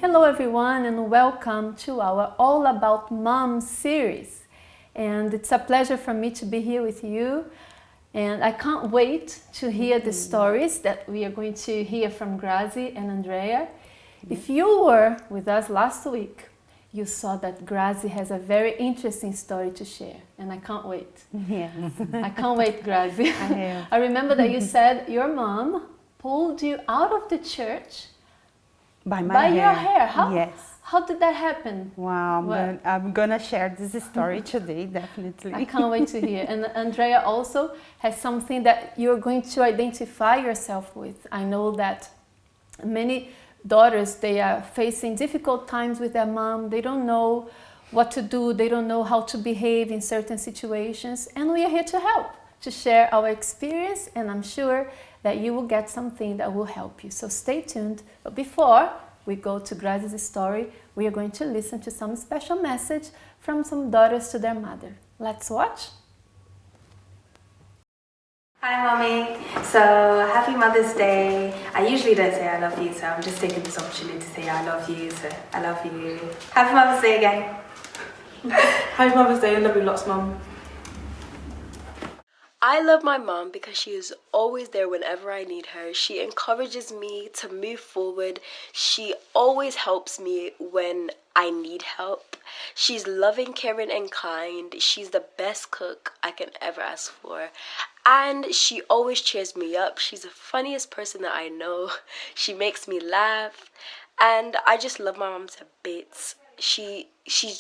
Hello everyone and welcome to our All About Mom series. And it's a pleasure for me to be here with you. And I can't wait to hear the stories that we are going to hear from Grazi and Andrea. If you were with us last week, you saw that Grazi has a very interesting story to share. And I can't wait. Yes. I can't wait, Grazi. I remember that you said your mom pulled you out of the church By your hair. Yes. How did that happen? Wow, Well- I'm gonna share this story today, definitely. I can't wait to hear. And Andrea also has something that you're going to identify yourself with. I know that many daughters, they are facing difficult times with their mom. They don't know what to do. They don't know how to behave in certain situations. And we are here to help, to share our experience. And I'm sure that you will get something that will help you. So stay tuned. But before we go to Grazi's story, we are going to listen to some special message from some daughters to their mother. Let's watch. Hi, Mommy. So, happy Mother's Day. I usually don't say I love you, so I'm just taking this opportunity to say I love you. So, I love you. Happy Mother's Day again. Happy Mother's Day. I love you lots, Mum. I love my mom because she is always there whenever I need her. She encourages me to move forward. She always helps me when I need help. She's loving, caring, and kind. She's the best cook I can ever ask for. And she always cheers me up. She's the funniest person that I know. She makes me laugh. And I just love my mom to bits. She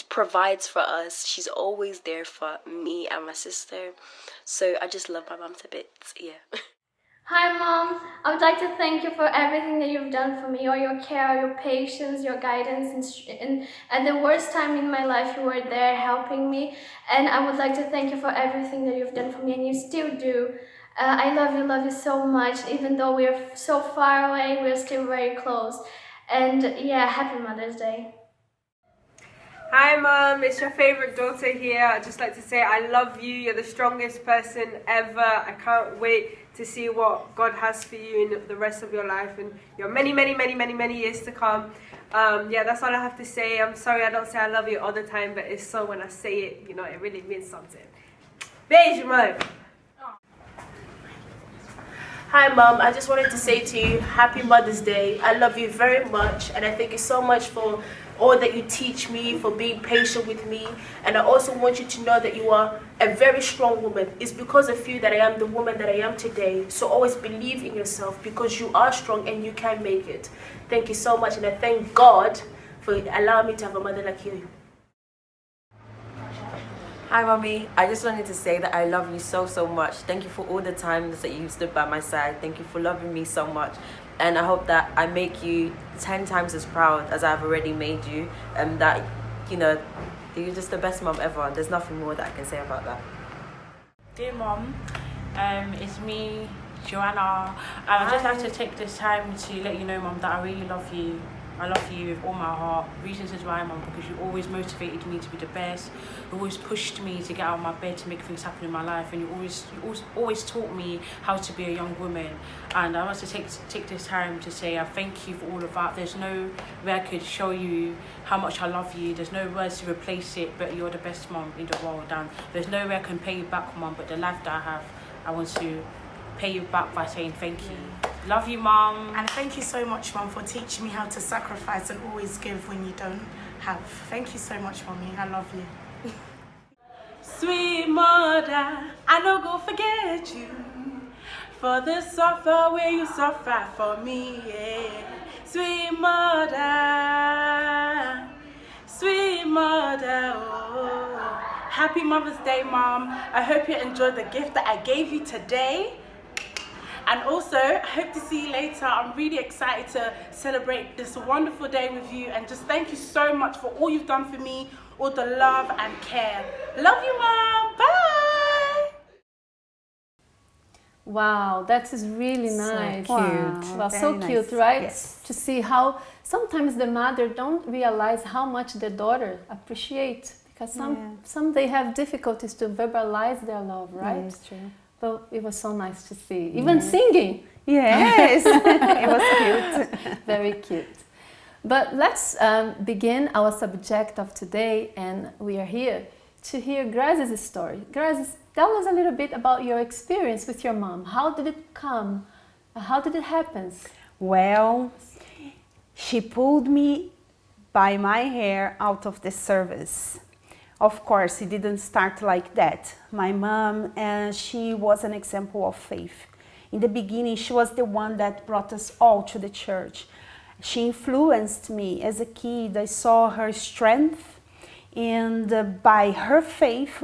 provides for us. She's always there for me and my sister. So I just love my mom to bits, yeah. Hi Mom, I would like to thank you for everything that you've done for me, all your care, your patience, your guidance, and at the worst time in my life you were there helping me, and I would like to thank you for everything that you've done for me and you still do. I love you so much. Even though we're so far away, we're still very close. And yeah, happy Mother's Day. Hi, Mum. It's your favourite daughter here. I'd just like to say I love you. You're the strongest person ever. I can't wait to see what God has for you in the rest of your life and your many years to come. Yeah, that's all I have to say. I'm sorry I don't say I love you all the time, but it's so when I say it, you know, it really means something. Beijo, mãe. Hi Mom, I just wanted to say to you, Happy Mother's Day. I love you very much and I thank you so much for all that you teach me, for being patient with me. And I also want you to know that you are a very strong woman. It's because of you that I am the woman that I am today. So always believe in yourself because you are strong and you can make it. Thank you so much and I thank God for allowing me to have a mother like you. Hi Mommy, I just wanted to say that I love you so much. Thank you for all the times that you stood by my side. Thank you for loving me so much. And I hope that I make you 10 times as proud as I've already made you. And that, you know, you're just the best mom ever. There's nothing more that I can say about that. Dear Mom, it's me, Joanna. I just have to take this time to let you know, Mom, that I really love you. I love you with all my heart. Reasons is why, Mum, because you always motivated me to be the best. You always pushed me to get out of my bed to make things happen in my life, and you always taught me how to be a young woman. And I want to take this time to say I thank you for all of that. There's no way I could show you how much I love you. There's no words to replace it, but you're the best mum in the world. And there's no way I can pay you back, Mum, but the life that I have, I want to pay you back by saying thank you. Love you, Mum. And thank you so much, Mum, for teaching me how to sacrifice and always give when you don't have. Thank you so much, Mummy. I love you. Sweet mother, I no go forget you for the suffer where you suffer for me, yeah. Sweet mother, oh. Happy Mother's Day, Mom. I hope you enjoyed the gift that I gave you today. And also, I hope to see you later. I'm really excited to celebrate this wonderful day with you. And just thank you so much for all you've done for me, all the love and care. Love you, Mom. Bye. Wow, that is really nice. So cute. Well, so Very cute, nice. right? Yes. To see how sometimes the mother don't realize how much the daughter appreciates, because some they have difficulties to verbalize their love, right? That's true. But it was so nice to see. Even singing. Yes, it was cute. Very cute. But let's begin our subject of today, and we are here to hear Grazi's story. Grazi, tell us a little bit about your experience with your mom. How did it come? How did it happen? Well, she pulled me by my hair out of the service. Of course, it didn't start like that. My mom, she was an example of faith. In the beginning, she was the one that brought us all to the church. She influenced me as a kid. I saw her strength, and by her faith,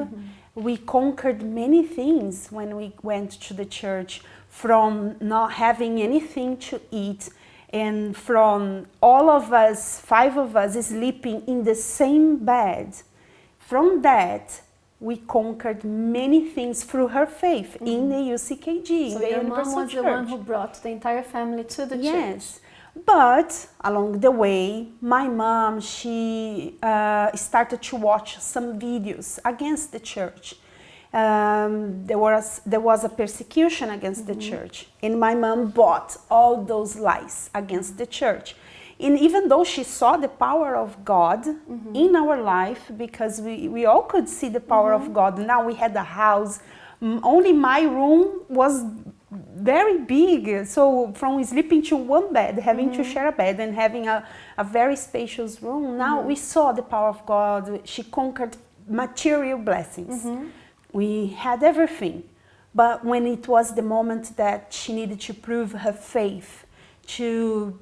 we conquered many things when we went to the church, from not having anything to eat, and from all of us, 5 of us, sleeping in the same bed. From that, we conquered many things through her faith in the UCKG, So in the your mom Universal was Church. the one who brought the entire family to the church. Yes, but along the way, my mom, she started to watch some videos against the church. There was a persecution against the church, and my mom bought all those lies against the church. And even though she saw the power of God in our life, because we all could see the power of God. Now we had a house, only my room was very big. So from sleeping to one bed, having to share a bed, and having a very spacious room, now we saw the power of God. She conquered material blessings. We had everything. But when it was the moment that she needed to prove her faith, to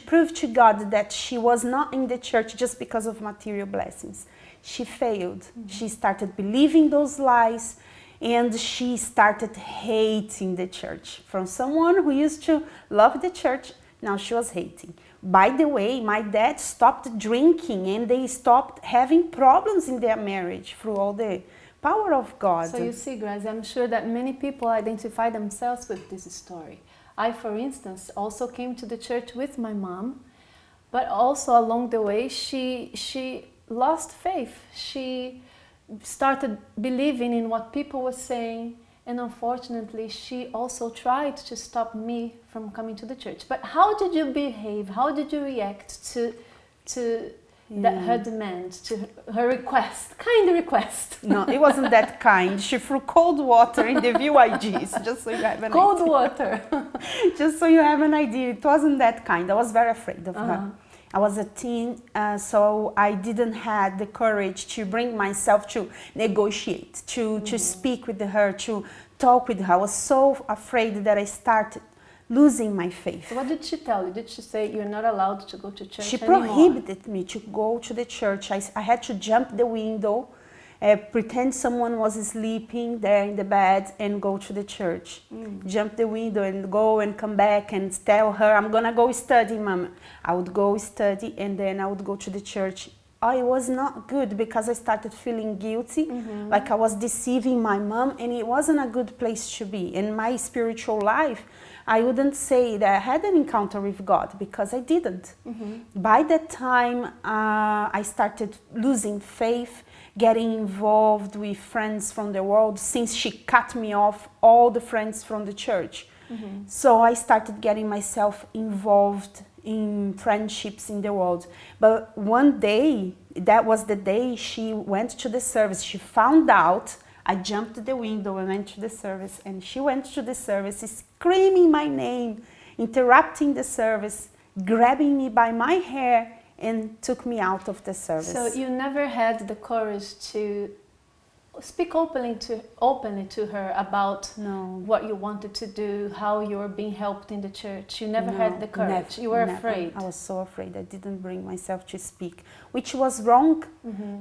prove to God that she was not in the church just because of material blessings, she failed. She started believing those lies, and she started hating the church. From someone who used to love the church, now she was hating. By the way, my dad stopped drinking, and they stopped having problems in their marriage through all the power of God. So you see, Grazi, I'm sure that many people identify themselves with this story. I, for instance, also came to the church with my mom, but also along the way, she lost faith. She started believing in what people were saying, and unfortunately, she also tried to stop me from coming to the church. But how did you behave? How did you react to her demand, to her request, kind request? No, it wasn't that kind. She threw cold water in the VIGs, just so you have an idea. Cold water. Just so you have an idea, it wasn't that kind. I was very afraid of her. I was a teen, so I didn't have the courage to bring myself to negotiate, to speak with her, to talk with her. I was so afraid that I started losing my faith. So what did she tell you? Did she say you're not allowed to go to church She anymore? prohibited me to go to the church. I had to jump the window, pretend someone was sleeping there in the bed, and go to the church. Jump the window and go and come back and tell her, I'm gonna go study, Mama. I would go study, and then I would go to the church. I was not good, because I started feeling guilty, like I was deceiving my mom, and it wasn't a good place to be. In my spiritual life, I wouldn't say that I had an encounter with God, because I didn't. By that time, I started losing faith, getting involved with friends from the world, since she cut me off all the friends from the church. So I started getting myself involved in friendships in the world. But one day, that was the day she went to the service. She found out. I jumped the window and went to the service, and she went to the service screaming my name, interrupting the service, grabbing me by my hair, and took me out of the service. So you never had the courage to speak openly to her about what you wanted to do, how you were being helped in the church. You never had the courage. You were afraid. I was so afraid. I didn't bring myself to speak, which was wrong,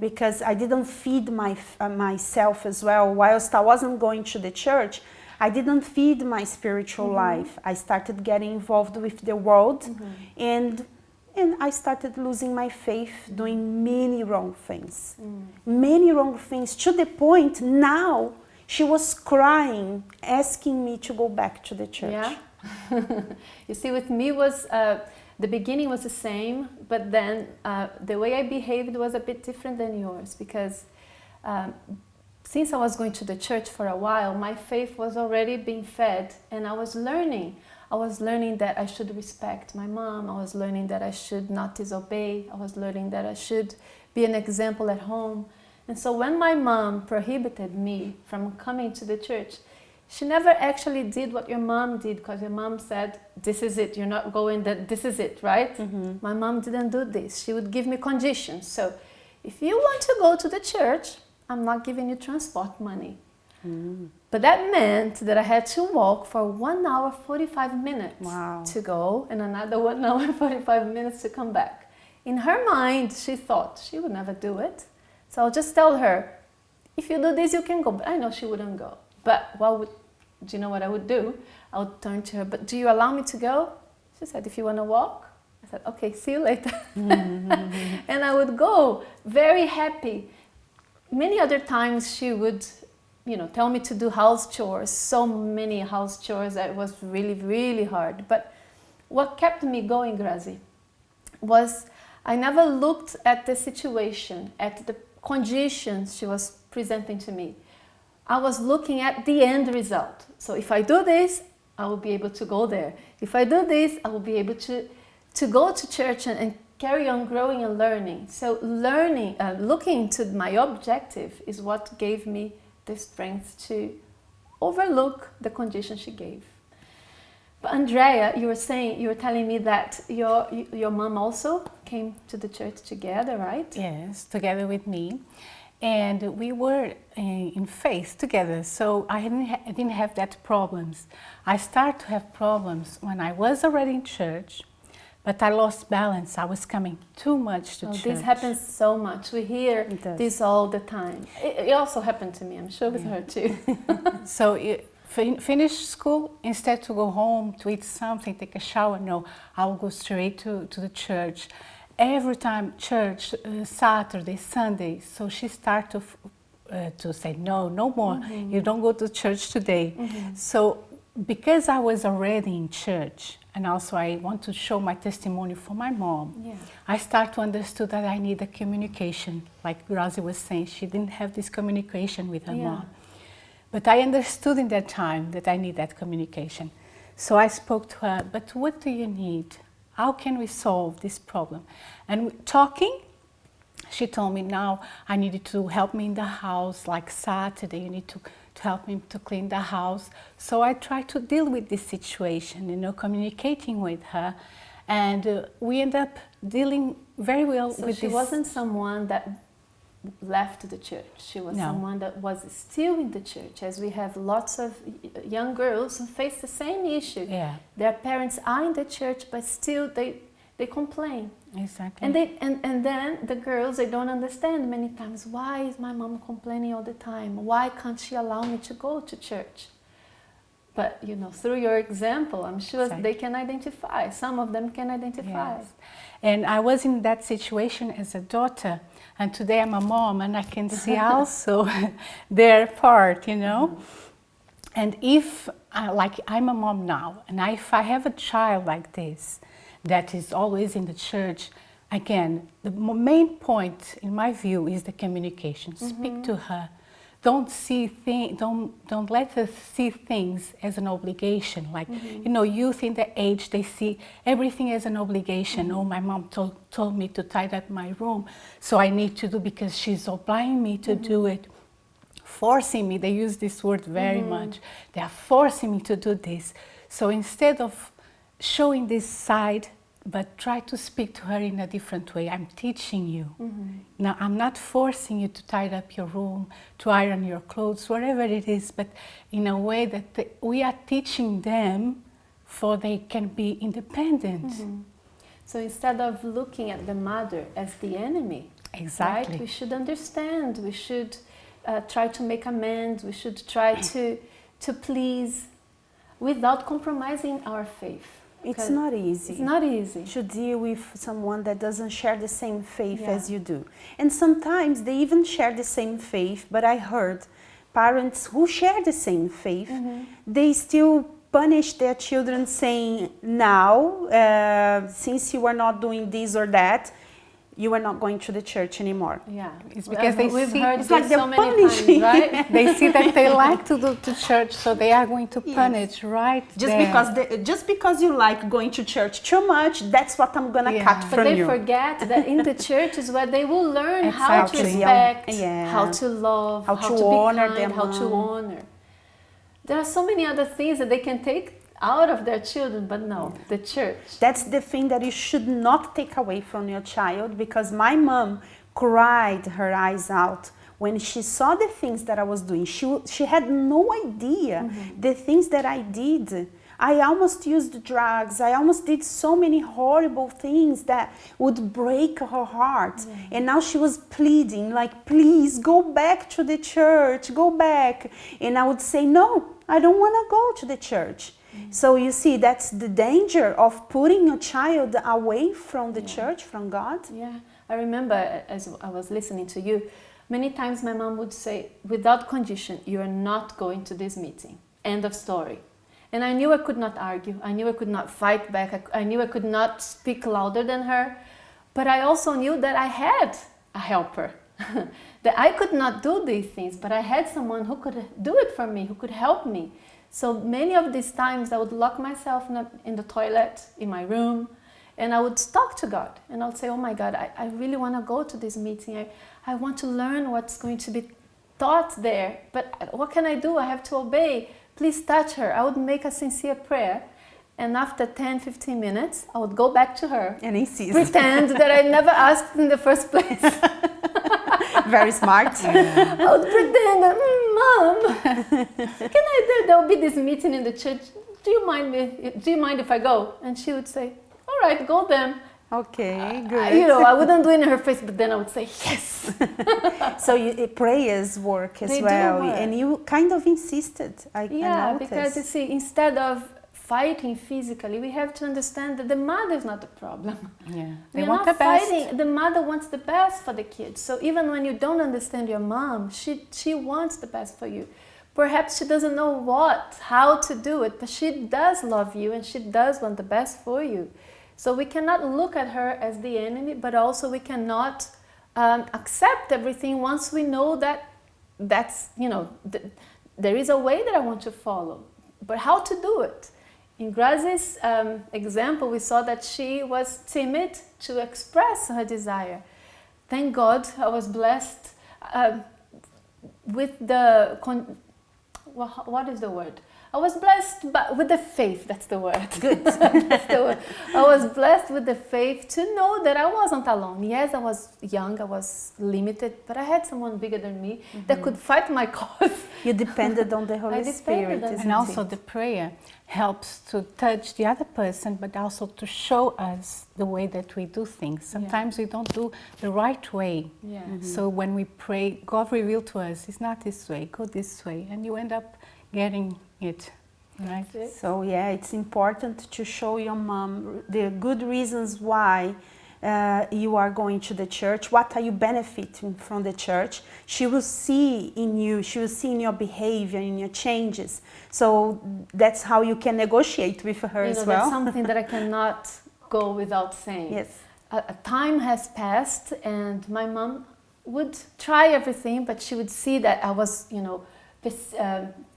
because I didn't feed myself as well. Whilst I wasn't going to the church, I didn't feed my spiritual life. I started getting involved with the world, and I started losing my faith, doing many wrong things. Many wrong things, to the point now she was crying, asking me to go back to the church. Yeah. You see, with me was the beginning was the same, but then the way I behaved was a bit different than yours, because since I was going to the church for a while, my faith was already being fed, and I was learning I was learning that I should respect my mom. I was learning that I should not disobey. I was learning that I should be an example at home. And so when my mom prohibited me from coming to the church, she never actually did what your mom did, because your mom said, this is it, you're not going, this is it, right? My mom didn't do this. She would give me conditions. So if you want to go to the church, I'm not giving you transport money. But that meant that I had to walk for 1 hour 45 minutes to go, and another 1 hour 45 minutes to come back. In her mind, she thought she would never do it. So I'll just tell her, if you do this, you can go. But I know she wouldn't go. But do you know what I would do? I would turn to her, but do you allow me to go? She said, if you want to walk. I said, okay, see you later. And I would go, very happy. Many other times she would, tell me to do house chores, so many house chores that it was really, really hard. But what kept me going, Grazi, was I never looked at the situation, at the conditions she was presenting to me. I was looking at the end result. So if I do this, I will be able to go there. If I do this, I will be able to go to church and carry on growing and learning. So looking to my objective is what gave me the strength to overlook the condition she gave. But Andrea, you were telling me that your mom also came to the church together, right? Yes, together with me. And we were in faith together, so I didn't have that problems. I started to have problems when I was already in church, but I lost balance. I was coming too much to church. This happens so much. We hear this all the time. It also happened to me, I'm sure, with her too. So finish school, instead to go home to eat something, take a shower, no, I'll go straight to the church. Every time church, Saturday, Sunday, so she started to say, no more, you don't go to church today. So because I was already in church, and also I want to show my testimony for my mom, I start to understand that I need a communication. Like Grazi was saying, she didn't have this communication with her mom. But I understood in that time that I need that communication. So I spoke to her, but what do you need? How can we solve this problem? And talking, she told me, now I needed to help me in the house, like Saturday, you need to help me to clean the house. So I tried to deal with this situation, communicating with her. And we ended up dealing very well with this. So she wasn't someone that left the church. She was someone that was still in the church, as we have lots of young girls who face the same issue. Their parents are in the church, but still they complain. Exactly. And then the girls, they don't understand many times, why is my mom complaining all the time? Why can't she allow me to go to church? But through your example, I'm sure they can identify. Some of them can identify. Yes. And I was in that situation as a daughter, and today I'm a mom, and I can see also their part, And if, I'm a mom now, and if I have a child like this, that is always in the church, again, the main point, in my view, is the communication. Speak to her. Don't let her see things as an obligation. Like, youth in the age, they see everything as an obligation. Oh, my mom told me to tidy up my room, so I need to do because she's obliging me to do it. Forcing me, they use this word very much. They are forcing me to do this. So instead of showing this side, but try to speak to her in a different way. I'm teaching you. Now, I'm not forcing you to tidy up your room, to iron your clothes, whatever it is, but in a way that we are teaching them so they can be independent. So instead of looking at the mother as the enemy, exactly, right? We should understand. We should try to make amends. We should try to please without compromising our faith. It's not easy. It's not easy to deal with someone that doesn't share the same faith as you do. And sometimes they even share the same faith, but I heard parents who share the same faith, they still punish their children saying, now, since you are not doing this or that, you are not going to the church anymore. Yeah, It's because they we've see, heard it's this like they're so many punishing. times, right? they see that they like to go to church, so they are going to punish right Just there. just because you like going to church too much, that's what I'm gonna Yeah. cut But from they you. forget that in the church is where they will learn how to Exactly. respect, Yeah. how to love, How to be honor kind, their how to mom. honor. There are so many other things that they can take out of their children, but no, the church. That's the thing that you should not take away from your child, because my mom cried her eyes out when she saw the things that I was doing. She had no idea the things that I did. I almost used drugs. I almost did so many horrible things that would break her heart. And now she was pleading, like, please go back to the church, go back. And I would say, no, I don't want to go to the church. So you see, that's the danger of putting a child away from the church, from God. Yeah, I remember as I was listening to you, many times my mom would say, without condition, you are not going to this meeting. End of story. And I knew I could not argue. I knew I could not fight back. I knew I could not speak louder than her. But I also knew that I had a helper. That I could not do these things, but I had someone who could do it for me, who could help me. So many of these times I would lock myself in the toilet, in my room, and I would talk to God. And I would say, oh my God, I really want to go to this meeting. I want to learn what's going to be taught there. But what can I do? I have to obey. Please touch her. I would make a sincere prayer. And after 10, 15 minutes, I would go back to her. And insist. Pretend that I never asked in the first place. Very smart. I would pretend that, Mom, there will be this meeting in the church. Do you mind if I go? And she would say, all right, go then. Okay, good. I wouldn't do it in her face, but then I would say, yes. So prayers work as They do well. work. And you kind of insisted, I Yeah, noticed. because you see, instead of fighting physically, we have to understand that the mother is not the problem. Yeah, We're they want not the best. fighting. The mother wants the best for the kids. So even when you don't understand your mom, she wants the best for you. Perhaps she doesn't know how to do it, but she does love you and she does want the best for you. So we cannot look at her as the enemy, but also we cannot accept everything once we know that there is a way that I want to follow. But how to do it? In Grazi's example, we saw that she was timid to express her desire. Thank God I was blessed with what is the word? I was blessed with the faith, that's the word. Good. That's the word. I was blessed with the faith to know that I wasn't alone. Yes, I was young, I was limited, but I had someone bigger than me that could fight my cause. You depended on the Holy Spirit. And also the prayer helps to touch the other person, but also to show us the way that we do things. Sometimes we don't do the right way. Yeah. So when we pray, God revealed to us, it's not this way, go this way. And you end up getting it, right? So yeah, it's important to show your mom the good reasons why you are going to the church. What are you benefiting from the church? She will see in you, she will see in your behavior, in your changes. So that's how you can negotiate with her as well. That's something that I cannot go without saying. Yes. A time has passed and my mom would try everything, but she would see that I was,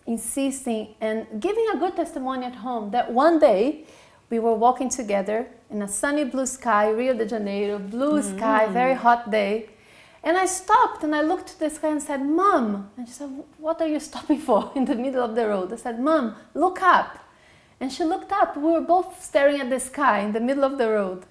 insisting and giving a good testimony at home. That one day we were walking together in a sunny blue sky, Rio de Janeiro, blue sky, very hot day. And I stopped and I looked to the sky and said, Mom. And she said, what are you stopping for in the middle of the road? I said, Mom, look up. And she looked up. We were both staring at the sky in the middle of the road.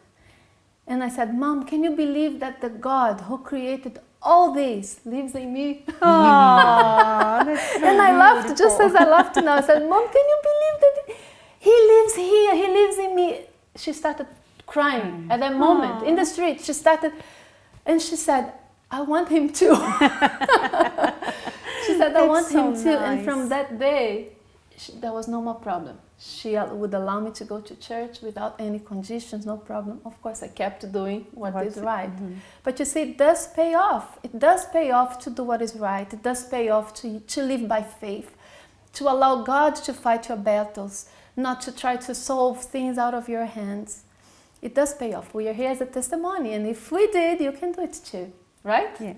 And I said, Mom, can you believe that the God who created all this lives in me? Aww, that's so and I laughed beautiful. just as I laughed now. I said, Mom, can you believe that he lives here? He lives in me. She started crying at that moment in the street. She started, and she said, I want him too. She said, I want him too. And from that day, there was no more problem. She would allow me to go to church without any conditions, no problem. Of course, I kept doing what is right. But you see, it does pay off. It does pay off to do what is right. It does pay off to live by faith, to allow God to fight your battles, not to try to solve things out of your hands. it does pay off. We are here as a testimony, and if we did, you can do it too, right? Yeah.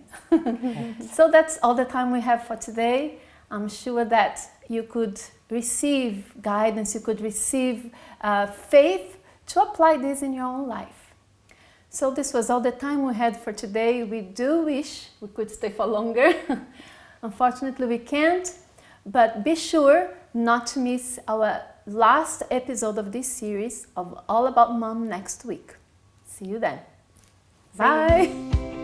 So that's all the time we have for today. I'm sure that you could receive guidance, you could receive faith to apply this in your own life. So this was all the time we had for today. We do wish we could stay for longer. Unfortunately, we can't, but be sure not to miss our last episode of this series of All About Mom next week. See you then. Bye.